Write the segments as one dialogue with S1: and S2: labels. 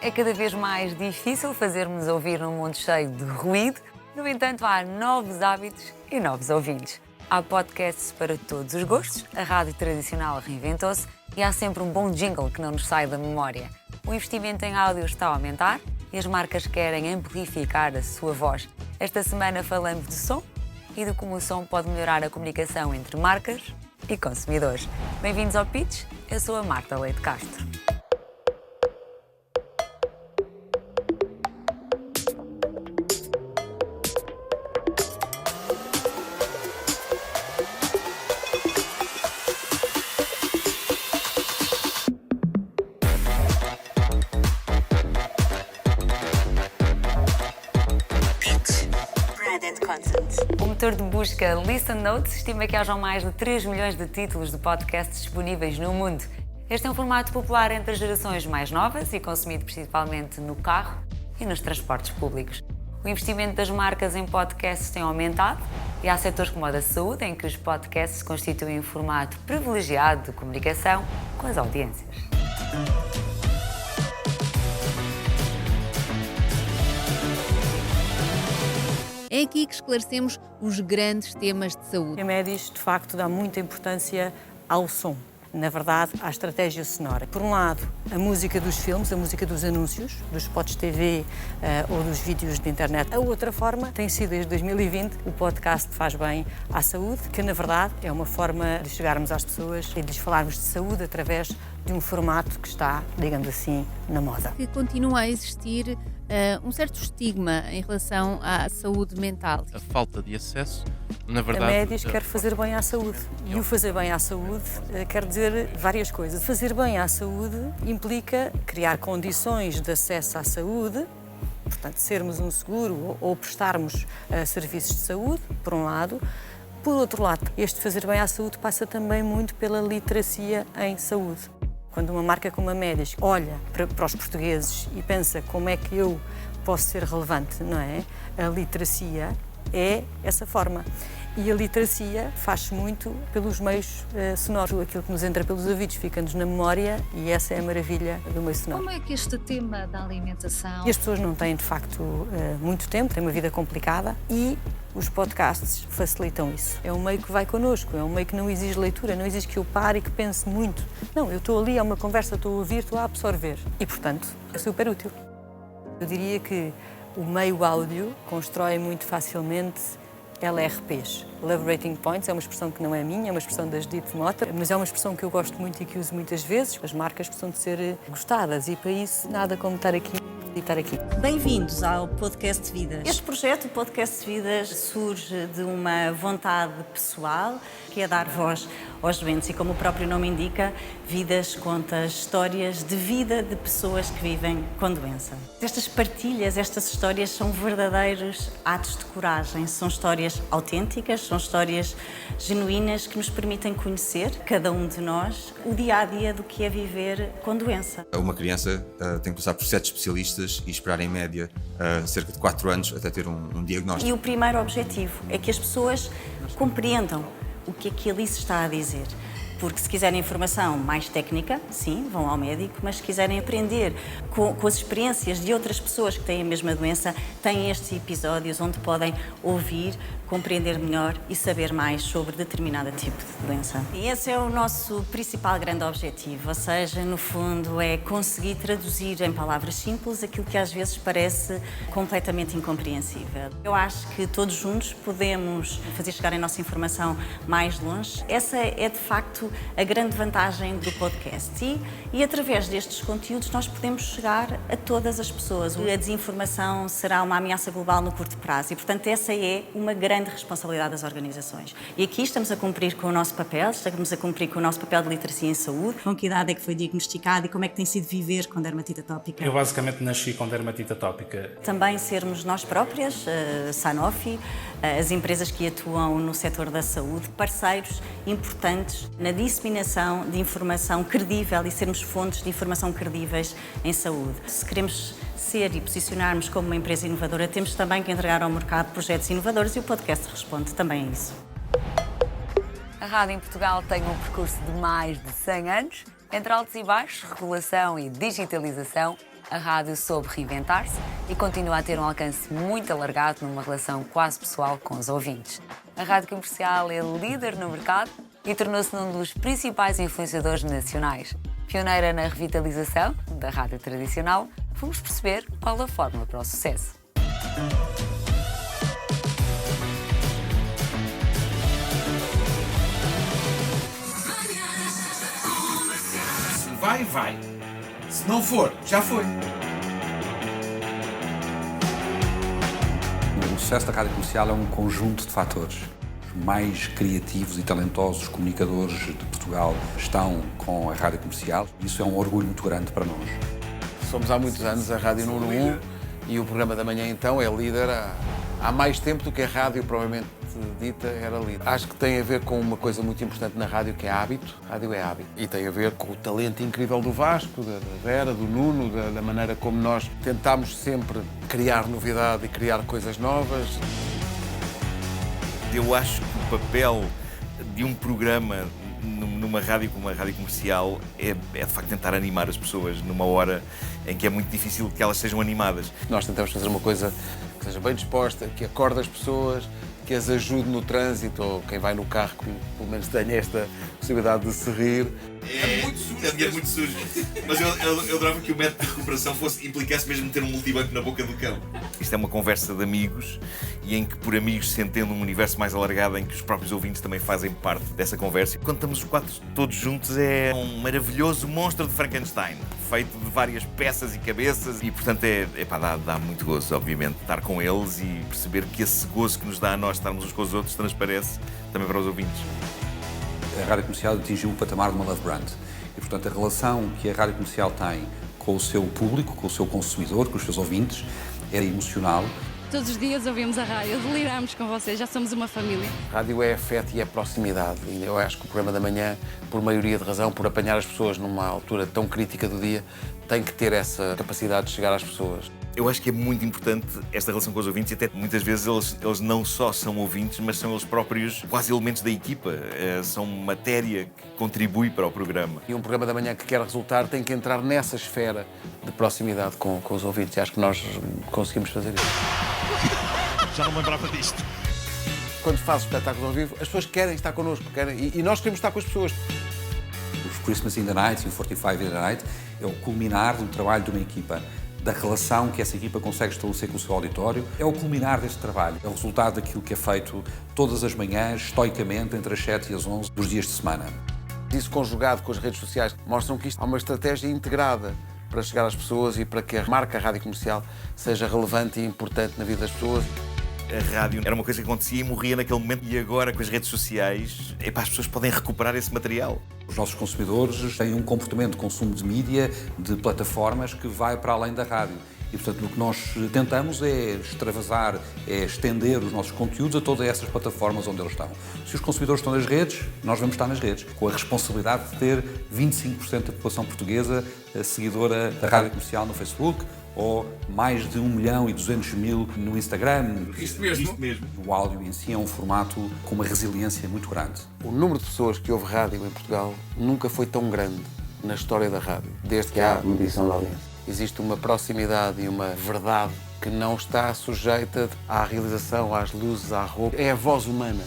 S1: É cada vez mais difícil fazer-nos ouvir num mundo cheio de ruído. No entanto, há novos hábitos e novos ouvintes. Há podcasts para todos os gostos, a rádio tradicional reinventou-se e há sempre um bom jingle que não nos sai da memória. O investimento em áudio está a aumentar e as marcas querem amplificar a sua voz. Esta semana falamos de som e de como o som pode melhorar a comunicação entre marcas e consumidores. Bem-vindos ao Pitch, eu sou a Marta Leite Castro. O motor de busca Listen Notes estima que hajam mais de 3 milhões de títulos de podcasts disponíveis no mundo. Este é um formato popular entre as gerações mais novas e consumido principalmente no carro e nos transportes públicos. O investimento das marcas em podcasts tem aumentado e há setores como a da saúde em que os podcasts constituem um formato privilegiado de comunicação com as audiências.
S2: É aqui que esclarecemos os grandes temas de saúde.
S3: A Médis, de facto, dá muita importância ao som. Na verdade, à estratégia sonora. Por um lado, a música dos filmes, a música dos anúncios, dos spots TV ou dos vídeos de internet. A outra forma tem sido, desde 2020, o podcast Faz Bem à Saúde, que, na verdade, é uma forma de chegarmos às pessoas e de lhes falarmos de saúde através de um formato que está, digamos assim, na moda.
S2: Que continua a existir um certo estigma em relação à saúde mental.
S4: A falta de acesso, na verdade...
S3: A Médis quer fazer bem à saúde. E o fazer bem à saúde quer dizer várias coisas. Fazer bem à saúde implica criar condições de acesso à saúde, portanto, sermos um seguro ou prestarmos serviços de saúde, por um lado. Por outro lado, este fazer bem à saúde passa também muito pela literacia em saúde. Quando uma marca como a Médis olha para os portugueses e pensa como é que eu posso ser relevante, não é? A literacia é essa forma. E a literacia faz-se muito pelos meios sonoros. Aquilo que nos entra pelos ouvidos fica-nos na memória e essa é a maravilha do meio sonoro.
S5: Como é que este tema da alimentação...
S3: E as pessoas não têm, de facto, muito tempo, têm uma vida complicada e os podcasts facilitam isso. É um meio que vai connosco, é um meio que não exige leitura, não exige que eu pare e que pense muito. Não, eu estou ali, é uma conversa, estou a ouvir, estou a absorver. E, portanto, é super útil. Eu diria que o meio áudio constrói muito facilmente LRPs. Love Rating Points é uma expressão que não é minha, é uma expressão da Judith Mota, mas é uma expressão que eu gosto muito e que uso muitas vezes. As marcas precisam de ser gostadas e para isso nada como estar aqui e estar aqui.
S6: Bem-vindos ao Podcast Vidas. Este projeto, o Podcast Vidas, surge de uma vontade pessoal, que é dar voz aos doentes e, como o próprio nome indica, Vidas conta histórias de vida de pessoas que vivem com doença. Estas partilhas, estas histórias são verdadeiros atos de coragem, são histórias autênticas, são histórias genuínas que nos permitem conhecer, cada um de nós, o dia-a-dia do que é viver com doença.
S7: Uma criança tem que passar por 7 especialistas e esperar em média cerca de 4 anos até ter um diagnóstico.
S6: E o primeiro objetivo é que as pessoas compreendam o que é que ali se está a dizer. Porque se quiserem informação mais técnica, sim, vão ao médico, mas se quiserem aprender com as experiências de outras pessoas que têm a mesma doença, têm estes episódios onde podem ouvir, compreender melhor e saber mais sobre determinado tipo de doença. E esse é o nosso principal grande objetivo, ou seja, no fundo é conseguir traduzir em palavras simples aquilo que às vezes parece completamente incompreensível. Eu acho que todos juntos podemos fazer chegar a nossa informação mais longe. Essa é de facto a grande vantagem do podcast e através destes conteúdos nós podemos chegar a todas as pessoas. A desinformação será uma ameaça global no curto prazo e, portanto, essa é uma grande responsabilidade das organizações. E aqui estamos a cumprir com o nosso papel, estamos a cumprir com o nosso papel de literacia em saúde. Com que idade é que foi diagnosticado e como é que tem sido viver com dermatite atópica?
S8: Eu basicamente nasci com dermatite atópica.
S6: Também sermos nós próprias, Sanofi, as empresas que atuam no setor da saúde, parceiros importantes na disseminação de informação credível e sermos fontes de informação credíveis em saúde. Se queremos ser e posicionarmos como uma empresa inovadora, temos também que entregar ao mercado projetos inovadores e o podcast responde também a isso.
S1: A rádio em Portugal tem um percurso de mais de 100 anos. Entre altos e baixos, regulação e digitalização, a rádio soube reinventar-se e continua a ter um alcance muito alargado numa relação quase pessoal com os ouvintes. A Rádio Comercial é líder no mercado e tornou-se num dos principais influenciadores nacionais. Pioneira na revitalização da rádio tradicional, vamos perceber qual a fórmula para o sucesso.
S9: Se vai, vai. Se não for, já foi.
S10: O sucesso da rádio comercial é um conjunto de fatores. Os mais criativos e talentosos comunicadores de Portugal estão com a rádio comercial. Isso é um orgulho muito grande para nós.
S11: Somos há muitos anos a Rádio Número 1 e o programa da manhã então é líder há mais tempo do que a rádio provavelmente dita era líder. Acho que tem a ver com uma coisa muito importante na rádio, que é hábito. A rádio é hábito. E tem a ver com o talento incrível do Vasco, da Vera, do Nuno, da maneira como nós tentámos sempre criar novidade e criar coisas novas.
S12: Eu acho que o papel de um programa numa rádio como a rádio comercial é de facto tentar animar as pessoas numa hora em que é muito difícil que elas sejam animadas.
S11: Nós tentamos fazer uma coisa que seja bem disposta, que acorde as pessoas, que as ajude no trânsito, ou quem vai no carro que pelo menos tenha esta possibilidade de se rir.
S12: É muito sujo. É muito sujo. Mas eu adorava que o método de recuperação implicasse mesmo ter um multibanco na boca do cão. Isto é uma conversa de amigos e em que por amigos se entende um universo mais alargado em que os próprios ouvintes também fazem parte dessa conversa. Quando estamos os quatro todos juntos é um maravilhoso monstro de Frankenstein, feito de várias peças e cabeças e portanto dá muito gozo, obviamente, estar com eles e perceber que esse gozo que nos dá a nós estarmos uns com os outros transparece também para os ouvintes.
S10: A rádio comercial atingiu o patamar de uma love brand e, portanto, a relação que a rádio comercial tem com o seu público, com o seu consumidor, com os seus ouvintes, é emocional.
S13: Todos os dias ouvimos a rádio, deliramos com vocês, já somos uma família.
S11: A rádio é afeto e é proximidade. E eu acho que o programa da manhã, por maioria de razão, por apanhar as pessoas numa altura tão crítica do dia, tem que ter essa capacidade de chegar às pessoas.
S12: Eu acho que é muito importante esta relação com os ouvintes e até muitas vezes eles não só são ouvintes, mas são eles próprios quase elementos da equipa. São matéria que contribui para o programa.
S11: E um programa da manhã que quer resultar tem que entrar nessa esfera de proximidade com os ouvintes. E acho que nós conseguimos fazer isso.
S9: Já não me lembrava disto.
S11: Quando fazes espetáculos ao vivo, as pessoas querem estar connosco, e nós queremos estar com as pessoas.
S10: Os Christmas in the Night e o 45 in the Night é o culminar do trabalho de uma equipa, da relação que essa equipa consegue estabelecer com o seu auditório. É o culminar deste trabalho, é o resultado daquilo que é feito todas as manhãs, estoicamente, entre as 7 e as 11 dos dias de semana.
S11: Isso conjugado com as redes sociais mostram que isto há uma estratégia integrada para chegar às pessoas e para que a marca Rádio Comercial seja relevante e importante na vida das pessoas.
S12: A rádio era uma coisa que acontecia e morria naquele momento e agora com as redes sociais as pessoas podem recuperar esse material.
S10: Os nossos consumidores têm um comportamento de consumo de mídia, de plataformas que vai para além da rádio. E, portanto, o que nós tentamos é extravasar, é estender os nossos conteúdos a todas essas plataformas onde eles estão. Se os consumidores estão nas redes, nós vamos estar nas redes, com a responsabilidade de ter 25% da população portuguesa seguidora da Rádio Comercial no Facebook, ou mais de 1.200.000 no Instagram.
S9: Isto mesmo.
S10: O áudio em si é um formato com uma resiliência muito grande.
S11: O número de pessoas que ouve rádio em Portugal nunca foi tão grande na história da rádio, desde que há medição de audiência. Existe uma proximidade e uma verdade que não está sujeita à realização, às luzes, à roupa. É a voz humana.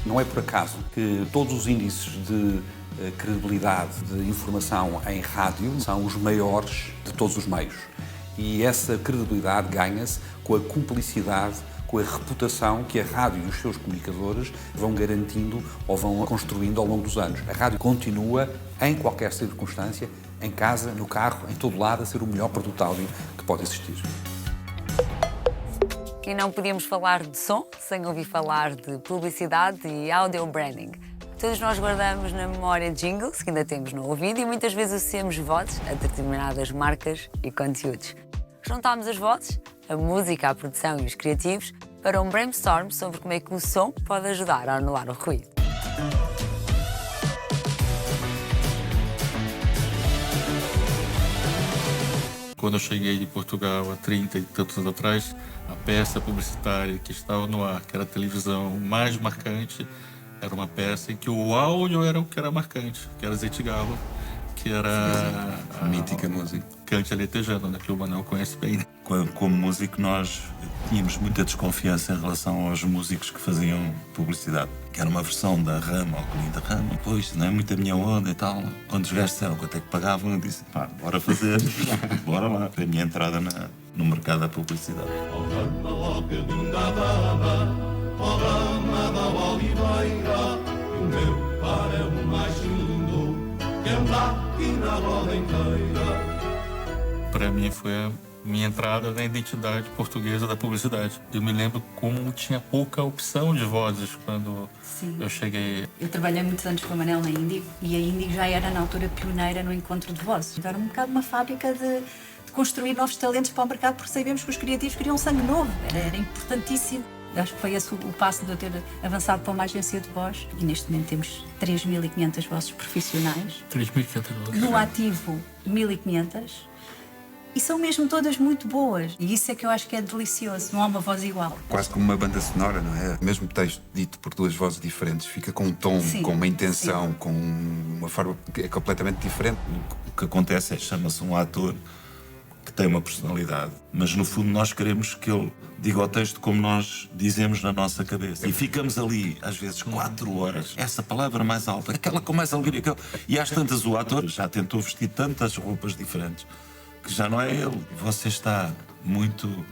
S10: Não é por acaso que todos os índices de credibilidade de informação em rádio são os maiores de todos os meios. E essa credibilidade ganha-se com a cumplicidade, com a reputação que a rádio e os seus comunicadores vão garantindo ou vão construindo ao longo dos anos. A rádio continua, em qualquer circunstância, em casa, no carro, em todo lado, a ser o melhor produto áudio que pode existir.
S1: E não podíamos falar de som sem ouvir falar de publicidade e audio branding. Todos nós guardamos na memória jingles que ainda temos no ouvido e muitas vezes associamos vozes a determinadas marcas e conteúdos. Juntámos as vozes, a música, a produção e os criativos para um brainstorm sobre como é que o som pode ajudar a anular o ruído.
S14: Quando eu cheguei de Portugal há 30 e tantos anos atrás, a peça publicitária que estava no ar, que era a televisão mais marcante, era uma peça em que o áudio era o que era marcante, que era Zete Galo, que era
S10: a mítica música
S14: Cante Aletejando, né, que o Manuel conhece bem.
S15: Como músico, nós tínhamos muita desconfiança em relação aos músicos que faziam publicidade, que era uma versão da Rama, ao Colinho da Rama. Pois, não é muito a minha onda e tal. Quando os gajos disseram quanto é que pagavam, eu disse, pá, bora fazer, bora lá. Foi a minha entrada no mercado da publicidade.
S14: Para mim foi a minha entrada na identidade portuguesa da publicidade. Eu me lembro como tinha pouca opção de vozes quando eu cheguei.
S16: Eu trabalhei muitos anos com a Manel na Índigo e a Índigo já era na altura pioneira no encontro de vozes. Era um bocado uma fábrica de construir novos talentos para o mercado, porque sabíamos que os criativos queriam sangue novo. Era importantíssimo. Acho que foi esse o passo de eu ter avançado para uma agência de voz. E neste momento temos 3.500 vozes profissionais.
S14: 3.500 vozes.
S16: No ativo, 1.500. E são mesmo todas muito boas. E isso é que eu acho que é delicioso. Não há uma voz igual.
S10: Quase como uma banda sonora, não é? O mesmo texto dito por duas vozes diferentes fica com um tom, com uma intenção, com uma forma que é completamente diferente.
S15: O que acontece é que chama-se um ator que tem uma personalidade, mas no fundo nós queremos que ele diga o texto como nós dizemos na nossa cabeça. E ficamos ali, às vezes, 4 horas. Essa palavra mais alta, aquela com mais alegria. E às tantas o ator já tentou vestir tantas roupas diferentes que já não é ele. Você está muito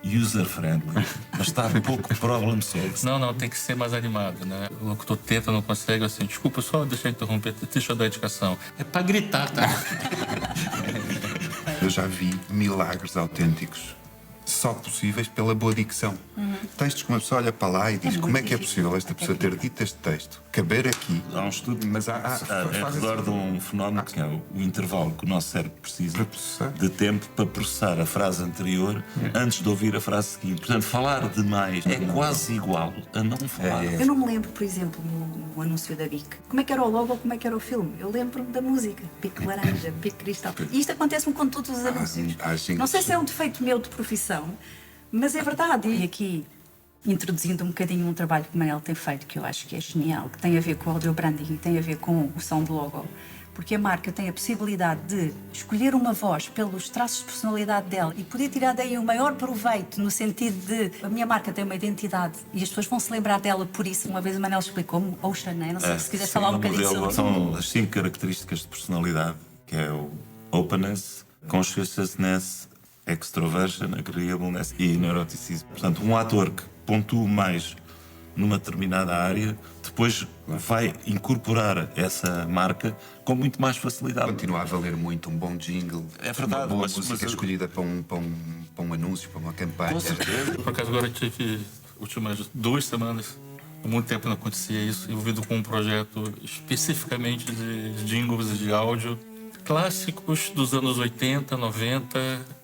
S15: user-friendly, mas está pouco problem-solving.
S14: Não, tem que ser mais animado, né? O locutor tenta, não consegue, assim, desculpa, só deixa eu interromper, deixa eu dar a indicação. É para gritar, tá?
S10: Eu já vi milagres autênticos só possíveis pela boa dicção. Textos que uma pessoa olha para lá e diz como é que é possível esta pessoa ter dito este texto, caber aqui.
S15: Há um estudo,
S10: mas
S15: é redor de um fenómeno que é o intervalo que o nosso cérebro precisa de tempo para processar a frase anterior antes de ouvir a frase seguinte. Portanto, falar demais é quase igual a não falar.
S16: Eu não me lembro, por exemplo, no anúncio da BIC, como é que era o logo ou como é que era o filme. Eu lembro-me da música, Pique Laranja, Pique Cristal. E isto acontece-me com todos os anúncios. Não sei se é um defeito meu de profissão, mas é verdade. E aqui, introduzindo um bocadinho um trabalho que o Manel tem feito, que eu acho que é genial, que tem a ver com o audio branding, tem a ver com o som do logo, porque a marca tem a possibilidade de escolher uma voz pelos traços de personalidade dela e poder tirar daí o maior proveito, no sentido de a minha marca tem uma identidade e as pessoas vão se lembrar dela por isso. Uma vez o Manel explicou-me, Ocean, não sei se quiseres falar um bocadinho sobre isso.
S15: São as 5 características de personalidade, que é o openness, conscientiousness, extroversion, agreeableness e neuroticismo. Portanto, um ator que pontue mais numa determinada área, depois vai incorporar essa marca com muito mais facilidade.
S10: Continua a valer muito um bom jingle,
S15: é verdade,
S10: uma boa música escolhida para um anúncio, para uma campanha.
S14: Com certeza. Por acaso agora eu tive últimas 2 semanas, há muito tempo não acontecia isso, envolvido com um projeto especificamente de jingles de áudio clássicos dos anos 80, 90,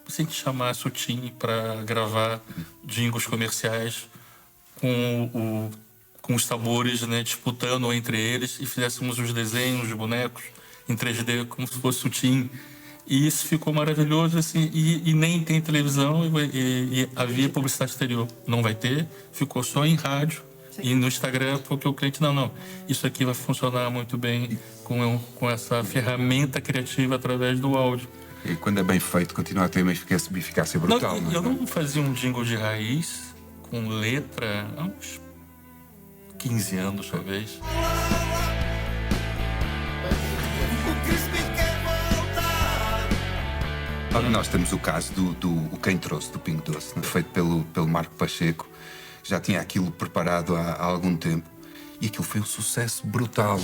S14: sem te chamar o Tim para gravar jingles comerciais com os sabores, né, disputando entre eles, e fizéssemos os desenhos de bonecos em 3D como se fosse o Tim. E isso ficou maravilhoso, assim, e nem tem televisão e havia publicidade exterior. Não vai ter, ficou só em rádio. Sim. E no Instagram, porque o cliente, não, isso aqui vai funcionar muito bem com essa ferramenta criativa através do áudio.
S10: E quando é bem feito, continua a ter uma eficácia brutal.
S14: Eu não fazia um jingle de raiz com letra há uns 15 anos, talvez.
S10: Nós temos o caso do Quem Trouxe, do Pingo Doce, feito pelo Marco Pacheco. Já tinha aquilo preparado há algum tempo e aquilo foi um sucesso brutal.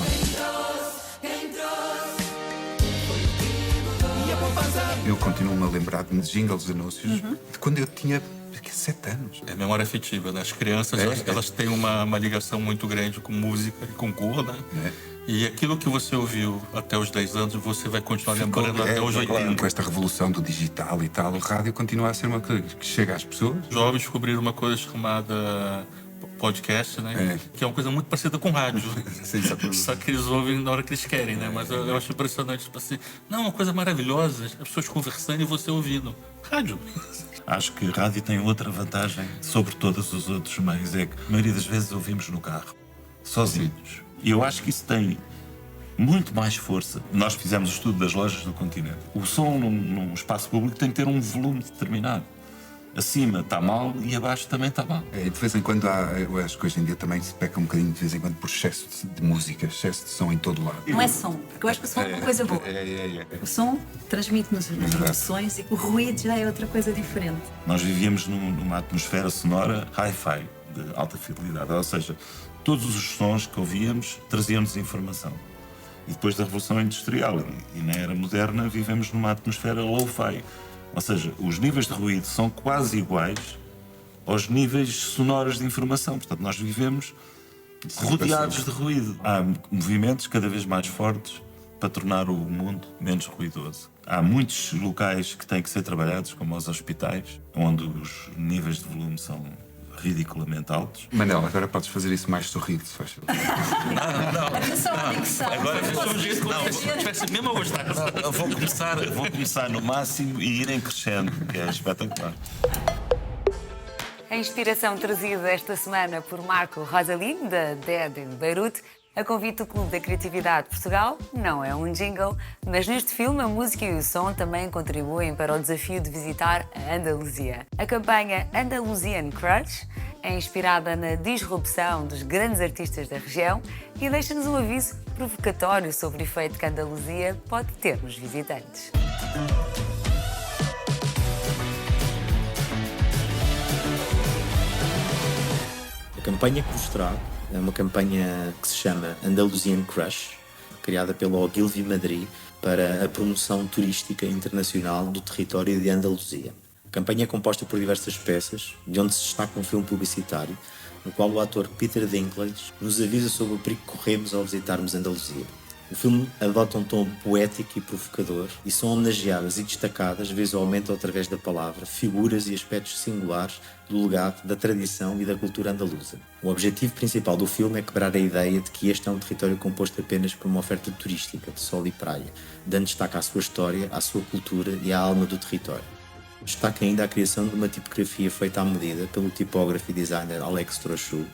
S10: Eu continuo-me a lembrar-me de jingles de anúncios de quando eu tinha 7 anos.
S14: É memória afetiva, né? As crianças, elas têm uma ligação muito grande com música e com cor, né? E aquilo que você ouviu até os 10 anos, você vai continuar lembrando até os 80.
S10: Com esta revolução do digital e tal, o rádio continua a ser uma coisa que chega às pessoas.
S14: Os jovens descobriram uma coisa chamada podcast, né? Que é uma coisa muito parecida com rádio.
S10: Sim,
S14: só que eles ouvem na hora que eles querem, né? Mas eu acho impressionante, tipo assim, não, uma coisa maravilhosa, as pessoas conversando e você ouvindo. Rádio.
S15: Acho que rádio tem outra vantagem sobre todos os outros meios, é que a maioria das vezes ouvimos no carro, sozinhos. E eu acho que isso tem muito mais força. Nós fizemos o estudo das lojas do continente. O som num espaço público tem que ter um volume determinado. Acima está mal e abaixo também está mal.
S17: De vez em quando acho que hoje em dia também se peca um bocadinho de vez em quando por excesso de música, excesso de som em todo lado.
S16: Não é som, porque eu acho que o som é uma coisa boa. O som transmite-nos as emoções e o ruído já é outra coisa diferente.
S15: Nós vivíamos numa atmosfera sonora hi-fi, de alta fidelidade, ou seja, todos os sons que ouvíamos traziam-nos informação. E depois da Revolução Industrial e na era moderna vivemos numa atmosfera low-fi. Ou seja, os níveis de ruído são quase iguais aos níveis sonoros de informação. Portanto, nós vivemos rodeados de ruído. Há movimentos cada vez mais fortes para tornar o mundo menos ruidoso. Há muitos locais que têm que ser trabalhados, como os hospitais, onde os níveis de volume são ridiculamente altos.
S17: Manel, agora podes fazer isso mais sorrido, se faz favor.
S15: Não. Agora tivesse mesmo a gostar. Vou começar no máximo e irem crescendo, que é espetacular.
S1: A inspiração trazida esta semana por Marco Rosalim, da DED em Beirute, a convite do Clube da Criatividade de Portugal, não é um jingle, mas neste filme a música e o som também contribuem para o desafio de visitar a Andaluzia. A campanha Andalusian Crush é inspirada na disrupção dos grandes artistas da região e deixa-nos um aviso provocatório sobre o efeito que a Andaluzia pode ter nos visitantes.
S18: A campanha que vos trago é uma campanha que se chama Andalusian Crush, criada pela Ogilvy Madrid para a promoção turística internacional do território de Andaluzia. A campanha é composta por diversas peças, de onde se destaca um filme publicitário, no qual o ator Peter Dinklage nos avisa sobre o perigo que corremos ao visitarmos Andaluzia. O filme adota um tom poético e provocador e são homenageadas e destacadas visualmente ou através da palavra figuras e aspectos singulares do legado, da tradição e da cultura andaluza. O objetivo principal do filme é quebrar a ideia de que este é um território composto apenas por uma oferta turística de sol e praia, dando destaque à sua história, à sua cultura e à alma do território. Destaca ainda a criação de uma tipografia feita à medida pelo tipógrafo e designer Alex Trochu,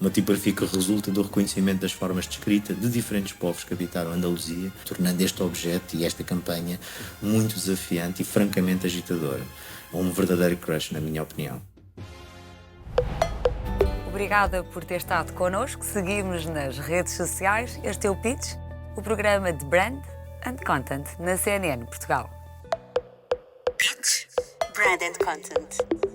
S18: uma tipografia que resulta do reconhecimento das formas de escrita de diferentes povos que habitaram a Andaluzia, tornando este objeto e esta campanha muito desafiante e francamente agitadora. Um verdadeiro crush, na minha opinião.
S1: Obrigada por ter estado connosco. Seguimos nas redes sociais. Este é o Pitch, o programa de Brand and Content na CNN Portugal.
S19: Pitch, Brand and Content.